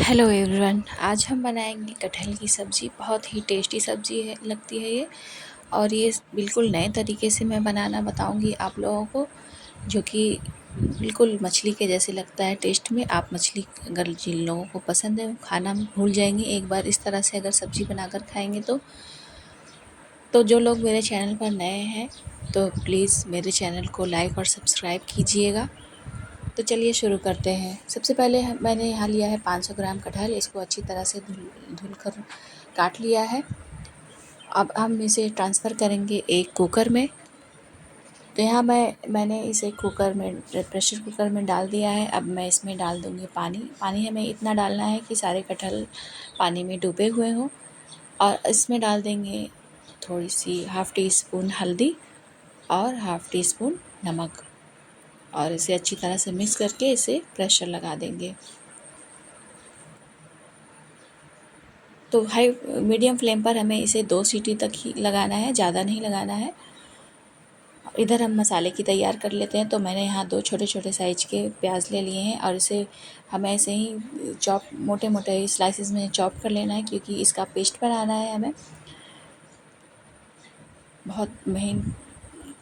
Hello everyone. आज हम बनाएंगे कटहल की सब्ज़ी। बहुत ही टेस्टी सब्ज़ी है, लगती है ये। और ये बिल्कुल नए तरीके से मैं बनाना बताऊंगी आप लोगों को, जो कि बिल्कुल मछली के जैसे लगता है टेस्ट में। आप मछली अगर जिन लोगों को पसंद है वो खाना भूल जाएंगे एक बार इस तरह से अगर सब्ज़ी बनाकर खाएंगे तो जो लोग मेरे चैनल पर नए हैं तो प्लीज़ मेरे चैनल को लाइक और सब्सक्राइब कीजिएगा। तो चलिए शुरू करते हैं। सबसे पहले मैंने यहाँ लिया है 500 ग्राम कटहल। इसको अच्छी तरह से धुल कर काट लिया है। अब हम इसे ट्रांसफ़र करेंगे एक कुकर में। तो यहाँ मैंने इसे कुकर में, प्रेशर कुकर में डाल दिया है। अब मैं इसमें डाल दूँगी पानी। पानी हमें इतना डालना है कि सारे कटहल पानी में डूबे हुए हों। और इसमें डाल देंगे थोड़ी सी हाफ़ टी स्पून हल्दी और हाफ़ टी स्पून नमक, और इसे अच्छी तरह से मिक्स करके इसे प्रेशर लगा देंगे। तो हाई मीडियम फ्लेम पर हमें इसे 2 सीटी तक ही लगाना है, ज़्यादा नहीं लगाना है। इधर हम मसाले की तैयार कर लेते हैं। तो मैंने यहाँ 2 छोटे छोटे साइज के प्याज ले लिए हैं और इसे हमें ऐसे ही मोटे मोटे स्लाइसिस में चॉप कर लेना है, क्योंकि इसका पेस्ट बनाना है हमें। बहुत महीन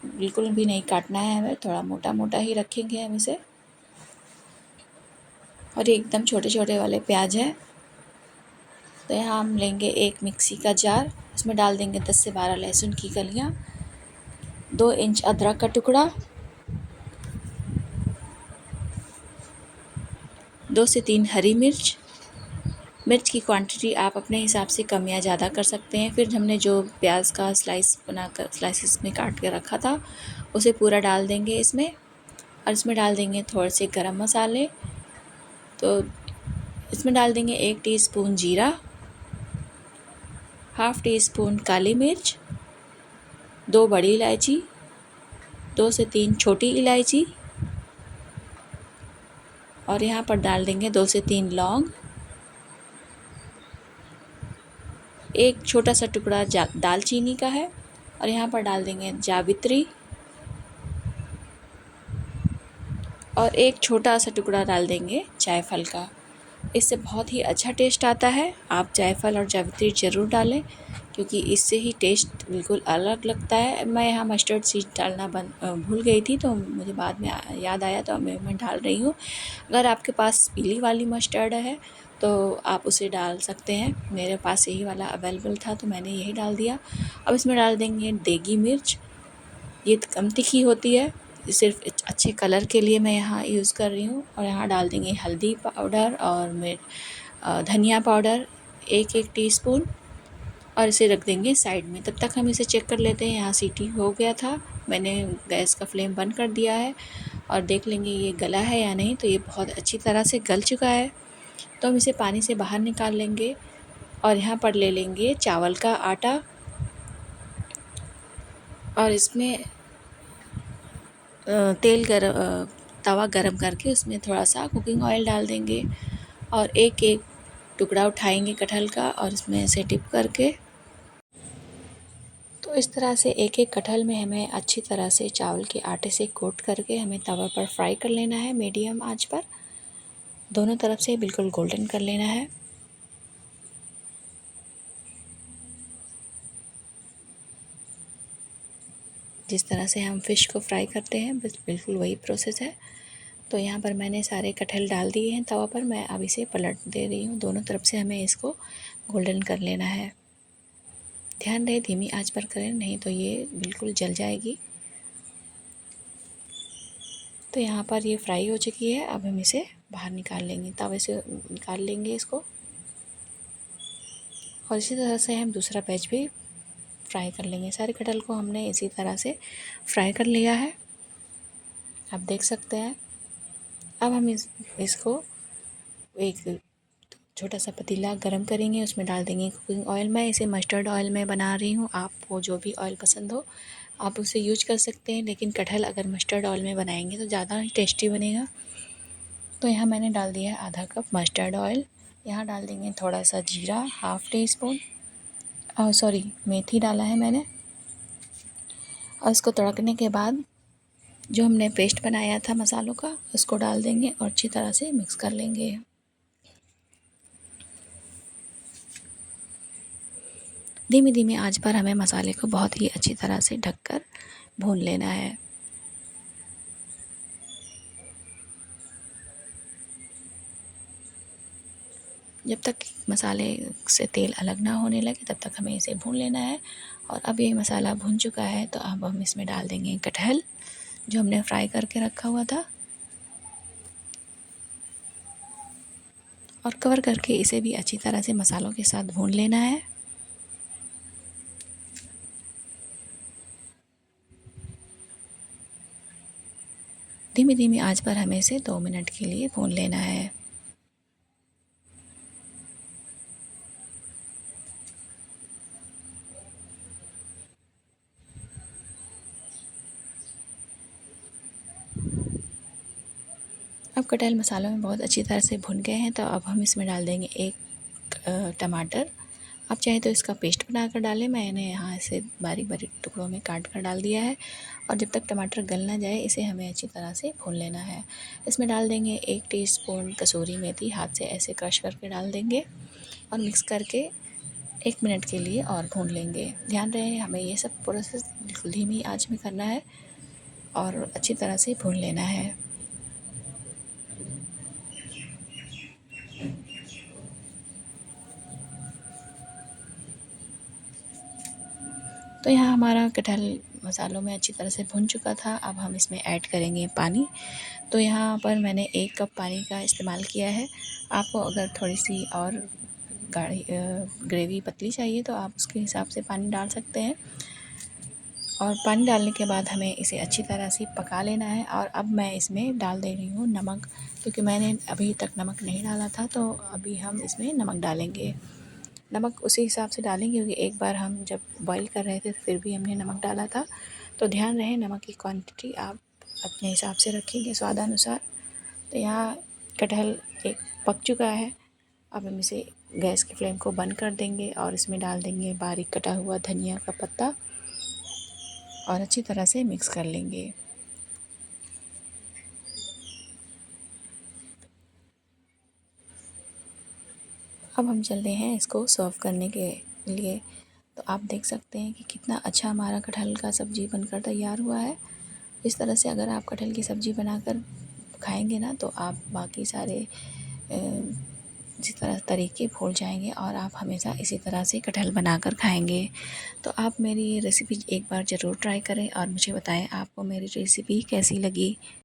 बिल्कुल भी नहीं काटना है हमें, थोड़ा मोटा मोटा ही रखेंगे हम इसे। और ये एकदम छोटे छोटे वाले प्याज हैं। तो यहाँ हम लेंगे एक मिक्सी का जार। इसमें डाल देंगे 10 से 12 लहसुन की कलियाँ, 2 इंच अदरक का टुकड़ा, 2 से 3 हरी मिर्च। मिर्च की क्वांटिटी आप अपने हिसाब से कम या ज़्यादा कर सकते हैं। फिर हमने जो प्याज का स्लाइसिस में काट के रखा था उसे पूरा डाल देंगे इसमें। और इसमें डाल देंगे थोड़े से गरम मसाले। तो इसमें डाल देंगे 1 टीस्पून जीरा, हाफ़ टी स्पून काली मिर्च, 2 बड़ी इलायची, 2 से 3 छोटी इलायची, और यहाँ पर डाल देंगे 2 से 3 लौंग, एक छोटा सा टुकड़ा दालचीनी का है, और यहाँ पर डाल देंगे जावित्री, और एक छोटा सा टुकड़ा डाल देंगे जायफल का। इससे बहुत ही अच्छा टेस्ट आता है। आप जायफल और जावित्री ज़रूर डालें, क्योंकि इससे ही टेस्ट बिल्कुल अलग लगता है। मैं यहाँ मस्टर्ड सीड डालना भूल गई थी, तो मुझे बाद में याद आया, तो मैं डाल रही हूँ। अगर आपके पास पीली वाली मस्टर्ड है तो आप उसे डाल सकते हैं। मेरे पास यही वाला अवेलेबल था तो मैंने यही डाल दिया। अब इसमें डाल देंगे देगी मिर्च। ये कम तीखी होती है, सिर्फ अच्छे कलर के लिए मैं यहाँ यूज़ कर रही हूँ। और यहाँ डाल देंगे हल्दी पाउडर और धनिया पाउडर 1-1 टीस्पून, और इसे रख देंगे साइड में। तब तक हम इसे चेक कर लेते हैं। यहाँ सीटी हो गया था, मैंने गैस का फ्लेम बंद कर दिया है, और देख लेंगे ये गला है या नहीं। तो ये बहुत अच्छी तरह से गल चुका है। तो हम इसे पानी से बाहर निकाल लेंगे, और यहाँ पर ले लेंगे चावल का आटा, और इसमें तवा गरम करके उसमें थोड़ा सा कुकिंग ऑयल डाल देंगे, और एक एक टुकड़ा उठाएंगे कटहल का और इसमें से डिप करके। तो इस तरह से एक एक कटहल में हमें अच्छी तरह से चावल के आटे से कोट करके हमें तवा पर फ्राई कर लेना है, मीडियम आंच पर। दोनों तरफ से बिल्कुल गोल्डन कर लेना है। जिस तरह से हम फ़िश को फ्राई करते हैं बस बिल्कुल वही प्रोसेस है। तो यहाँ पर मैंने सारे कटहल डाल दिए हैं तवा पर। मैं अब इसे पलट दे रही हूँ। दोनों तरफ से हमें इसको गोल्डन कर लेना है। ध्यान रहे धीमी आंच पर करें, नहीं तो ये बिल्कुल जल जाएगी। तो यहाँ पर ये फ्राई हो चुकी है। अब हम इसे बाहर निकाल लेंगे, तवे से निकाल लेंगे इसको। और इसी तरह से हम दूसरा बैच भी फ्राई कर लेंगे। सारे कटहल को हमने इसी तरह से फ्राई कर लिया है, आप देख सकते हैं। अब हम इसको एक छोटा सा पतीला गरम करेंगे, उसमें डाल देंगे कुकिंग ऑयल। मैं इसे मस्टर्ड ऑयल में बना रही हूँ, आपको जो भी ऑयल पसंद हो आप उसे यूज कर सकते हैं, लेकिन कटहल अगर मस्टर्ड ऑयल में बनाएंगे तो ज़्यादा ही टेस्टी बनेगा। तो यहाँ मैंने डाल दिया है आधा कप मस्टर्ड ऑयल। यहाँ डाल देंगे थोड़ा सा जीरा, हाफ़ टी स्पून, सॉरी मेथी डाला है मैंने। और इसको तड़कने के बाद जो हमने पेस्ट बनाया था मसालों का उसको डाल देंगे और अच्छी तरह से मिक्स कर लेंगे। धीमी धीमी आंच पर हमें मसाले को बहुत ही अच्छी तरह से ढककर भून लेना है। जब तक मसाले से तेल अलग ना होने लगे तब तक हमें इसे भून लेना है। और अब ये मसाला भुन चुका है तो अब हम इसमें डाल देंगे कटहल जो हमने फ्राई करके रखा हुआ था, और कवर करके इसे भी अच्छी तरह से मसालों के साथ भून लेना है। धीमी धीमी आंच पर हमें इसे 2 मिनट के लिए भून लेना है। अब कटहल मसालों में बहुत अच्छी तरह से भुन गए हैं तो अब हम इसमें डाल देंगे एक टमाटर। आप चाहे तो इसका पेस्ट बनाकर डालें, मैंने यहाँ इसे बारीक बारीक टुकड़ों में काट कर डाल दिया है। और जब तक टमाटर गल ना जाए इसे हमें अच्छी तरह से भून लेना है। इसमें डाल देंगे 1 टीस्पून कसूरी मेथी, हाथ से ऐसे क्रश करके डाल देंगे और मिक्स करके 1 मिनट के लिए और भून लेंगे। ध्यान रहे हमें ये सब प्रोसेस बिल्कुल धीमी आंच में करना है और अच्छी तरह से भून लेना है। तो यहाँ हमारा कटहल मसालों में अच्छी तरह से भुन चुका था। अब हम इसमें ऐड करेंगे पानी। तो यहाँ पर मैंने 1 कप पानी का इस्तेमाल किया है। आपको अगर थोड़ी सी और गाढ़ी ग्रेवी पतली चाहिए तो आप उसके हिसाब से पानी डाल सकते हैं। और पानी डालने के बाद हमें इसे अच्छी तरह से पका लेना है। और अब मैं इसमें डाल दे रही हूँ नमक, क्योंकि मैंने अभी तक नमक नहीं डाला था, तो अभी हम इसमें नमक डालेंगे। नमक उसी हिसाब से डालेंगे क्योंकि एक बार हम जब बॉईल कर रहे थे तो फिर भी हमने नमक डाला था। तो ध्यान रहे नमक की क्वांटिटी आप अपने हिसाब से रखेंगे स्वादानुसार। तो यहाँ कटहल एक पक चुका है। अब हम इसे गैस की फ्लेम को बंद कर देंगे और इसमें डाल देंगे बारीक कटा हुआ धनिया का पत्ता और अच्छी तरह से मिक्स कर लेंगे। अब हम चलते हैं इसको सर्व करने के लिए। तो आप देख सकते हैं कि कितना अच्छा हमारा कटहल का सब्ज़ी बनकर तैयार हुआ है। इस तरह से अगर आप कटहल की सब्ज़ी बनाकर खाएंगे ना तो आप बाकी सारे इसी तरह तरीके भूल जाएंगे और आप हमेशा इसी तरह से कटहल बनाकर खाएंगे। तो आप मेरी ये रेसिपी एक बार ज़रूर ट्राई करें और मुझे बताएं आपको मेरी रेसिपी कैसी लगी।